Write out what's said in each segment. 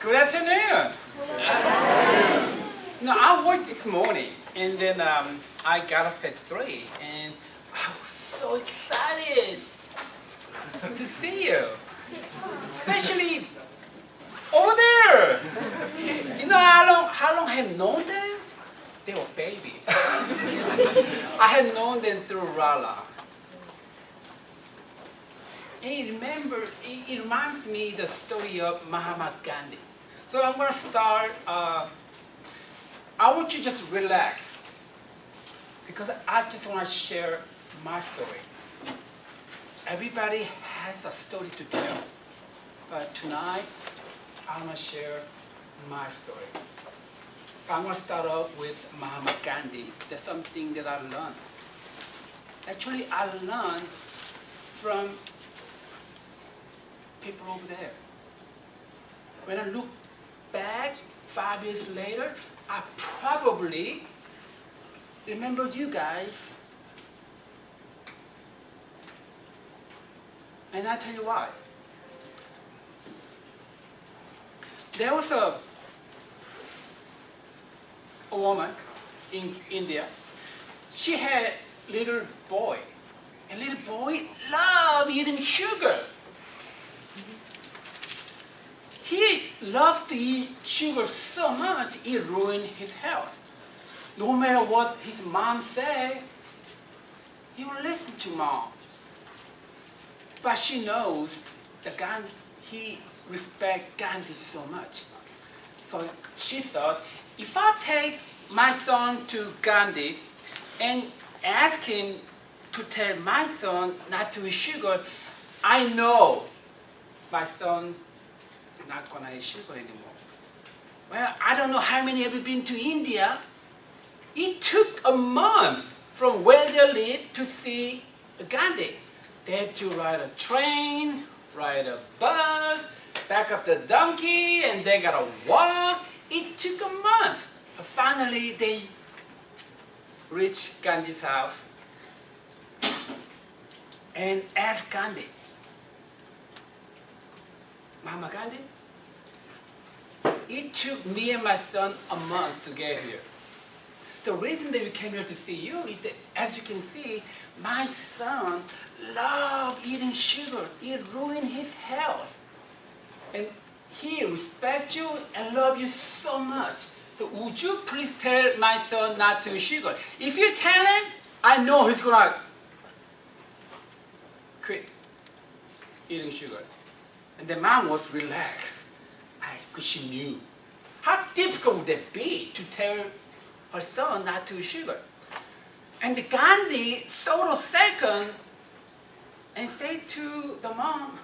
Good afternoon. No, I worked this morning, and then I got up at 3, and I was so excited to see you, especially over there. You know how long I have known them? They were baby. I have known them through RYLA. It reminds me the story of Mahatma Gandhi. So I'm going to start, I want you to just relax, because I just want to share my story. Everybody has a story to tell, but tonight I'm going to share my story. I'm going to start off with Mahatma Gandhi. There's something that I learned. Actually, I learned from people over there. When I look back 5 years later, I probably remember you guys. And I'll tell you why. There was a woman in India. She had a little boy. And little boy loved eating sugar. He loved to eat sugar so much it ruined his health. No matter what his mom said, he would listen to mom. But she knows that he respects Gandhi so much. So she thought, if I take my son to Gandhi and ask him to tell my son not to eat sugar, I know my son is not going to eat sugar anymore. Well, I don't know how many have been to India. It took a month from where they live to see Gandhi. They had to ride a train, ride a bus, back up the donkey, and they got to walk. It took a month. Finally, they reached Gandhi's house and asked Gandhi, Mahatma Gandhi, it took me and my son a month to get here. The reason that we came here to see you is that, as you can see, my son loved eating sugar. It ruined his health. And he respects you and loves you so much. So would you please tell my son not to eat sugar? If you tell him, I know he's going to quit eating sugar. And the mom was relaxed, because she knew. How difficult would it be to tell her son not to eat sugar? And the Gandhi thought a second and said to the mom,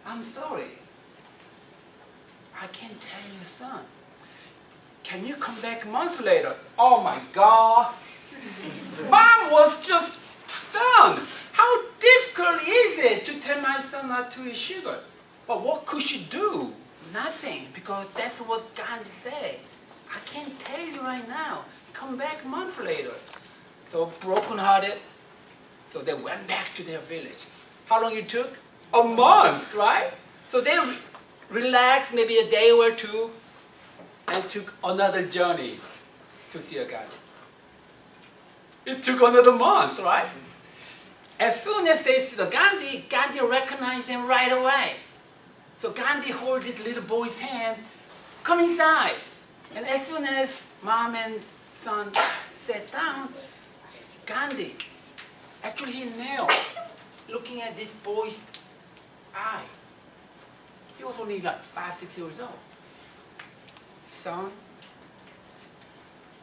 I'm sorry. I can't tell you, son. Can you come back months later? Oh my God. Mom was just stunned. How difficult is it to tell my son not to eat sugar? But what could she do? Nothing, because that's what Gandhi said. I can't tell you right now. Come back a month later. So broken-hearted, so they went back to their village. How long it took? A month, right? So they relaxed maybe a day or two and took another journey to see a Gandhi. It took another month, right? As soon as they see the Gandhi, Gandhi recognized him right away. So Gandhi holds this little boy's hand, come inside. And as soon as mom and son sat down, Gandhi, actually he knelt, looking at this boy's eye. He was only like 5, 6 years old. Son,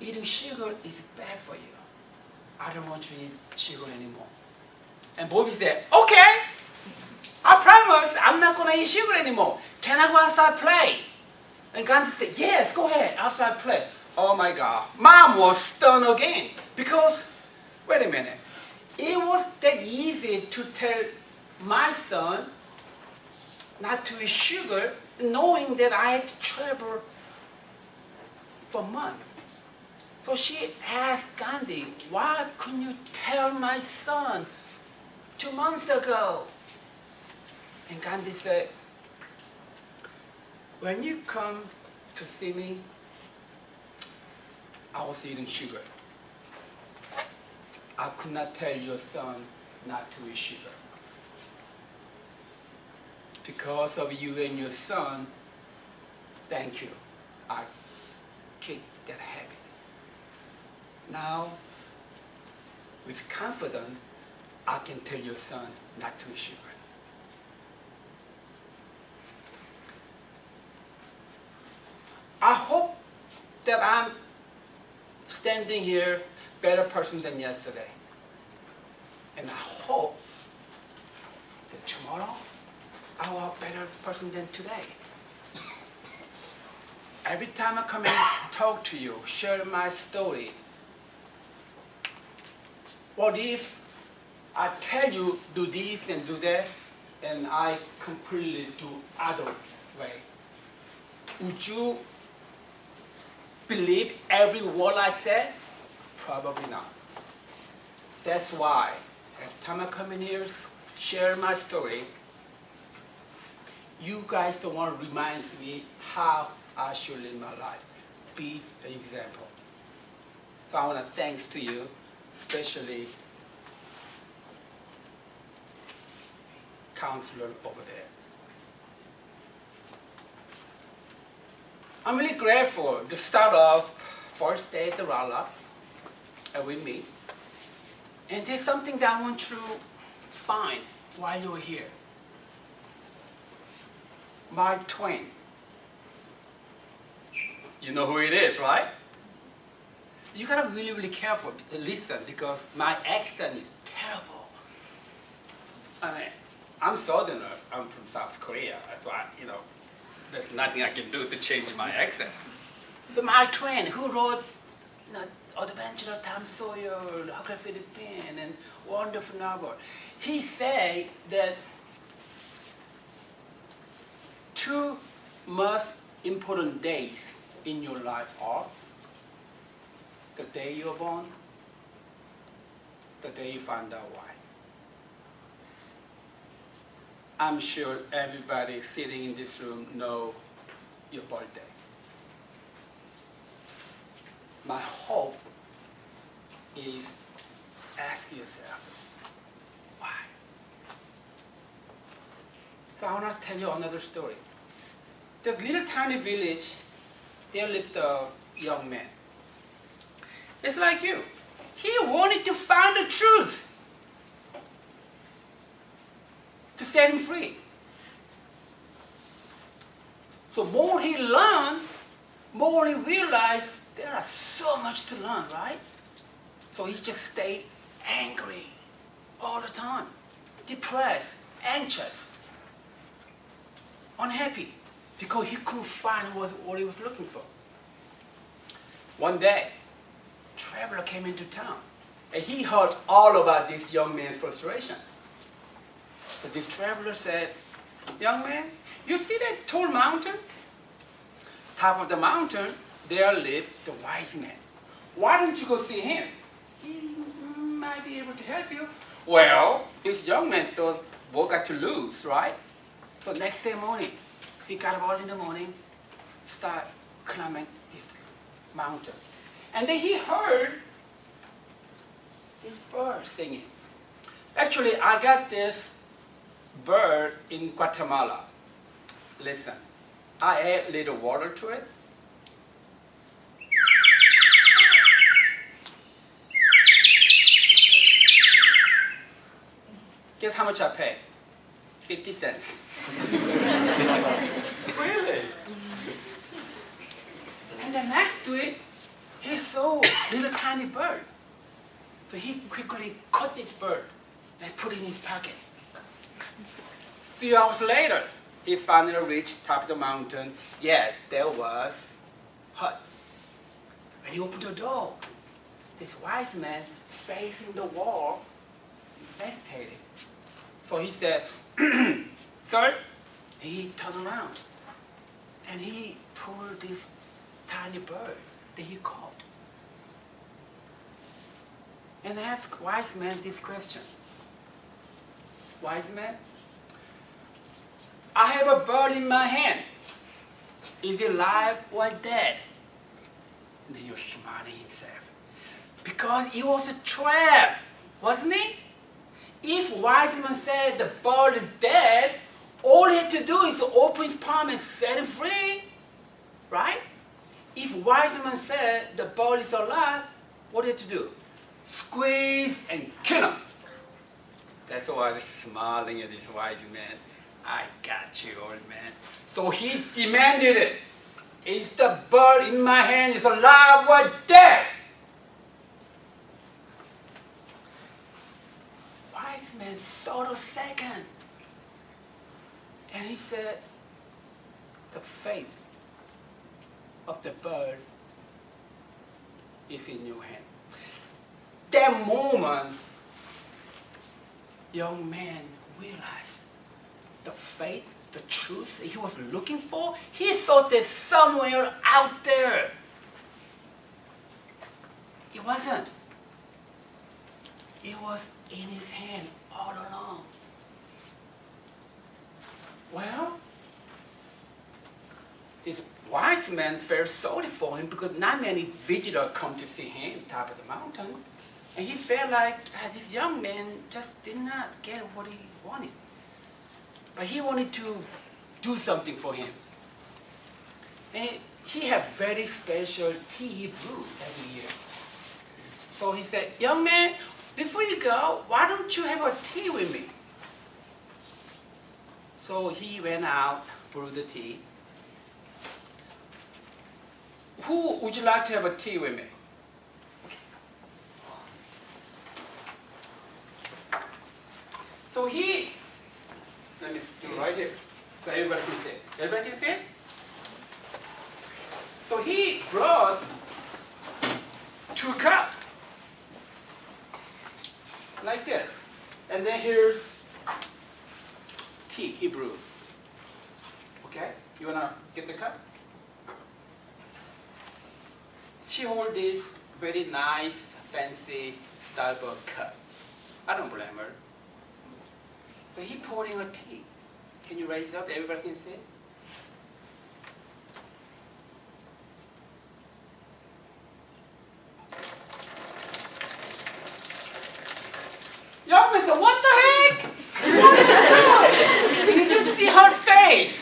eating sugar is bad for you. I don't want you to eat sugar anymore. And Bobby said, okay, I promise I'm not going to eat sugar anymore. Can I go outside play? And Gandhi said, yes, go ahead, outside play. Oh my God. Mom was stunned again. Because, wait a minute, it was that easy to tell my son not to eat sugar, knowing that I had to travel for months. So she asked Gandhi, why couldn't you tell my son 2 months ago? And Gandhi said, when you come to see me, I was eating sugar. I could not tell your son not to eat sugar. Because of you and your son, thank you, I kicked that habit. Now, with confidence, I can tell your son not to eat sugar. I hope that I'm standing here better person than yesterday. And I hope that tomorrow I will be a better person than today. Every time I come and talk to you, share my story, what if I tell you do this and do that, and I completely do other way? Would you believe every word I said? Probably not. That's why every time I come in here, share my story, you guys the one reminds me how I should live my life. Be an example. So I want to thanks to you, especially counselor over there. I'm really grateful to start off first day at the RYLA with me. And there's something that I want you to find while you're here. My twin. You know who it is, right? You gotta really, really careful listen because my accent is terrible. I mean, I'm Southerner. I'm from South Korea. That's why, there's nothing I can do to change my accent. So my twin, who wrote Adventure of Tom Sawyer, Huckleberry Philippine, and wonderful novel, he said that two most important days in your life are the day you're born, the day you find out why. I'm sure everybody sitting in this room know your birthday. My hope is ask yourself, why? So I want to tell you another story. The little tiny village, there lived a young man. It's like you. He wanted to find the truth to set him free. So more he learned, more he realized there are so much to learn, right? So he just stayed angry all the time, depressed, anxious, unhappy, because he couldn't find what he was looking for. One day, a traveler came into town, and he heard all about this young man's frustration. So this traveler said, young man, you see that tall mountain? Top of the mountain, there lived the wise man. Why don't you go see him? He might be able to help you. Well, this young man thought, what got to lose, right? So next day morning, he got up early in the morning, start climbing this mountain. And then he heard this bird singing. Actually, I got this bird in Guatemala. Listen, I add little water to it. Guess how much I paid? 50 cents. Really? And then next to it, he saw a little tiny bird. So he quickly caught this bird and put it in his pocket. A few hours later, he finally reached top of the mountain. Yes, there was hut. When he opened the door, this wise man facing the wall, meditating. So he said, sir, he turned around and he pulled this tiny bird that he caught and asked wise man this question. Wise man, I have a bird in my hand. Is he alive or dead? And then he was smiling himself. Because it was a trap, wasn't it? If wise man said the bird is dead, all he had to do is open his palm and set him free, right? If wise man said the bird is alive, what did he have to do? Squeeze and kill him. That's why I was smiling at this wise man. I got you, old man. So he demanded it. Is the bird in my hand is alive or dead? Wise man thought a second. And he said, the fate of the bird is in your hand. That moment, young man realized the faith, the truth that he was looking for, he thought there's somewhere out there. It wasn't. It was in his hand all along. Well, this wise man felt sorry for him because not many visitors come to see him top of the mountain. And he felt like this young man just did not get what he wanted. But he wanted to do something for him. And he had very special tea he brewed every year. So he said, young man, before you go, why don't you have a tea with me? So he went out, brewed the tea. Who would you like to have a tea with me? So he, let me do right here, so everybody can see. Everybody can see? So he brought 2 cups, like this. And then here's tea he brewed. Okay, you wanna get the cup? She holds this very nice, fancy Starbucks cup. I don't blame her. So he pouring her tea. Can you raise it up? Everybody can see it? Young man said, what the heck? What are you doing? Did you see her face?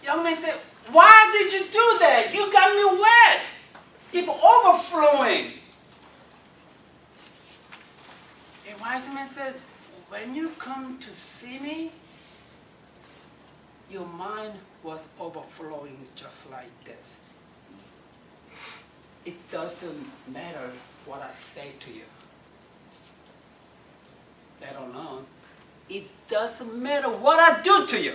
Young man said, why did you do that? You got me wet. It's overflowing. And wise man said, when you come to see me, your mind was overflowing just like this. It doesn't matter what I say to you. Let alone, it doesn't matter what I do to you.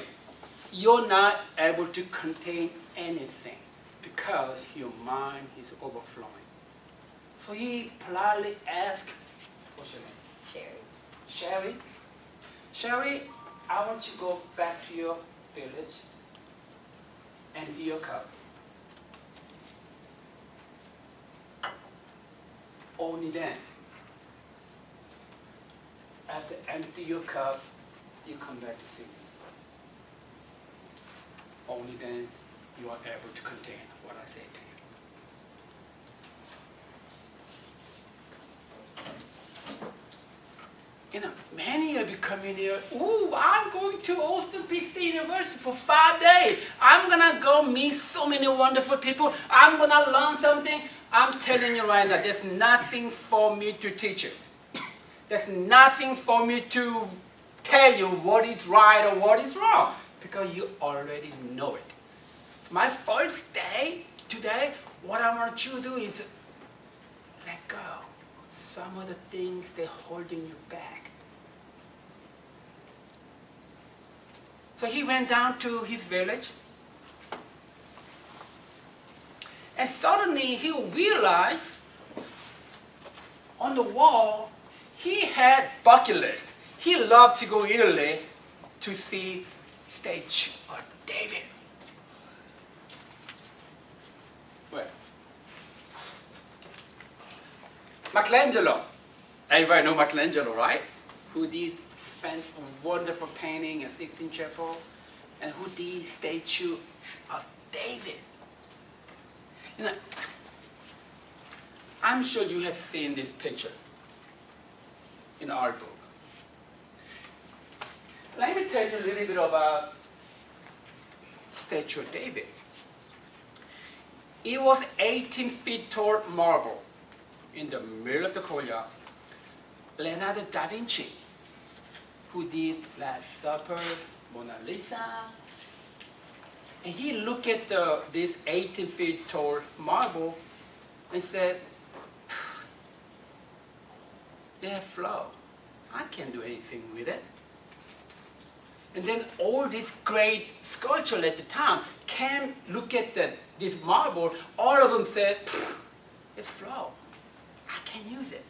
You're not able to contain anything because your mind is overflowing. So he politely asked, what's your name? Sherry. Sherry, I want you to go back to your village and empty your cup. Only then, after empty your cup, you come back to see me. Only then you are able to contain what I say to you. You know, many of you come in here, ooh, I'm going to Austin Peay State University for 5 days. I'm gonna go meet so many wonderful people. I'm gonna learn something. I'm telling you right now, there's nothing for me to teach you. There's nothing for me to tell you what is right or what is wrong, because you already know it. My first day, today, what I want you to do is let go. Some of the things they're holding you back. So he went down to his village, and suddenly he realized on the wall he had bucket list. He loved to go to Italy to see statue of David. Where? Michelangelo. Everybody know Michelangelo, right? Who did wonderful painting in Sistine Chapel, and who did statue of David. You know, I'm sure you have seen this picture in our book. Let me tell you a little bit about statue of David. It was 18 feet tall marble in the middle of the courtyard. Leonardo da Vinci, who did Last Supper, Mona Lisa, and he looked at this 18 feet tall marble and said, they have flaw. I can't do anything with it. And then all these great sculptors at the time came look at this marble. All of them said, it's flaw. I can't use it.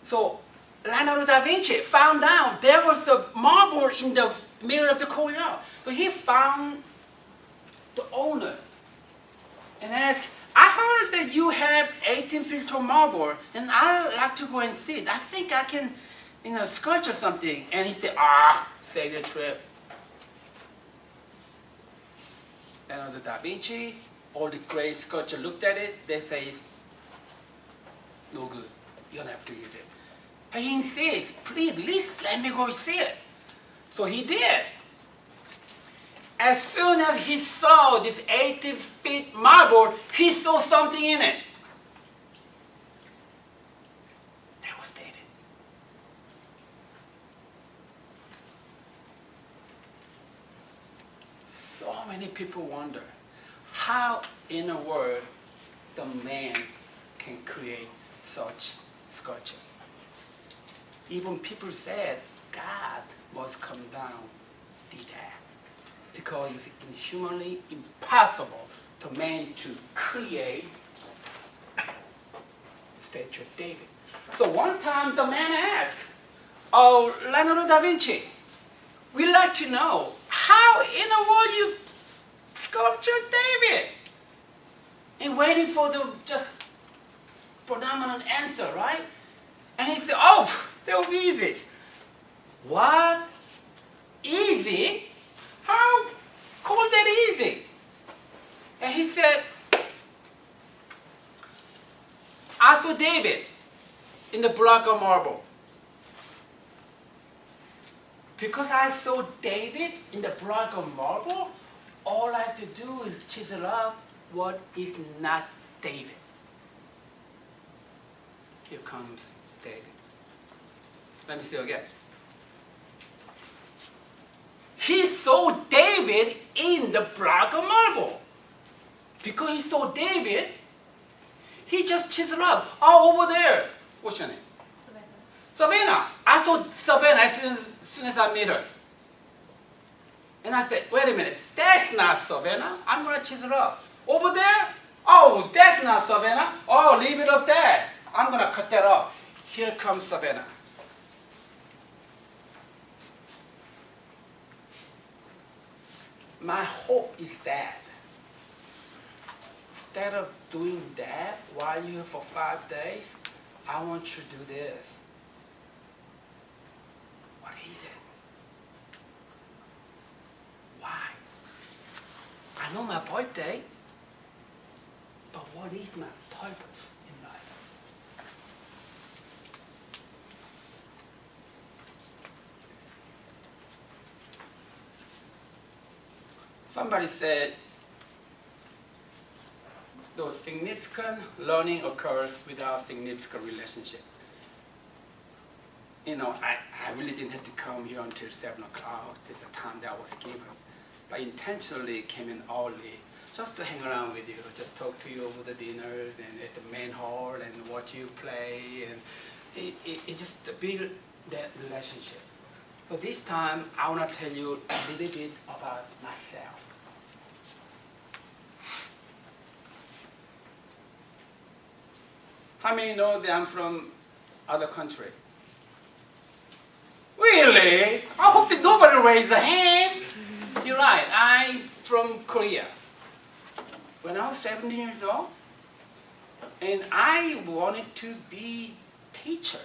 So Leonardo da Vinci found out there was a marble in the middle of the courtyard. So he found the owner and asked, I heard that you have 18 feet tall marble, and I'd like to go and see it. I think I can, sculpture something. And he said, save your trip. Leonardo da Vinci, all the great sculptors looked at it. They say, it's no good. You don't have to use it. But he insists, please, at least let me go see it. So he did. As soon as he saw this 80 feet marble, he saw something in it. That was David. So many people wonder, how in the world the man can create such sculpture? Even people said God must come down, did that. Because it's inhumanly impossible for man to create a statue of David. So one time the man asked, Leonardo da Vinci, we'd like to know, how in the world you sculpture David? And waiting for the just predominant answer, right? And he said, that was easy. What? Easy? How could that easy? And he said, I saw David in the block of marble. Because I saw David in the block of marble, all I have to do is chisel up what is not David. Here comes David. Let me see again. He saw David in the block of marble. Because he saw David, he just chiseled up. Over there. What's your name? Savannah. I saw Savannah as soon as I met her. And I said, wait a minute, that's not Savannah. I'm going to chisel up. Over there? That's not Savannah. Leave it up there. I'm going to cut that off. Here comes Savannah. My hope is that instead of doing that while you're here for 5 days, I want you to do this. What is it? Why? I know my birthday, but what is my purpose in life? Somebody said, those significant learning occurs without significant relationship. I really didn't have to come here until 7 o'clock. This is the time that I was given. But intentionally came in early just to hang around with you, just talk to you over the dinners and at the main hall and watch you play. And it just to build that relationship. So this time, I want to tell you a little bit about myself. How many know that I'm from other country? Really? I hope that nobody raised a hand. You're right, I'm from Korea. When I was 17 years old, and I wanted to be teacher.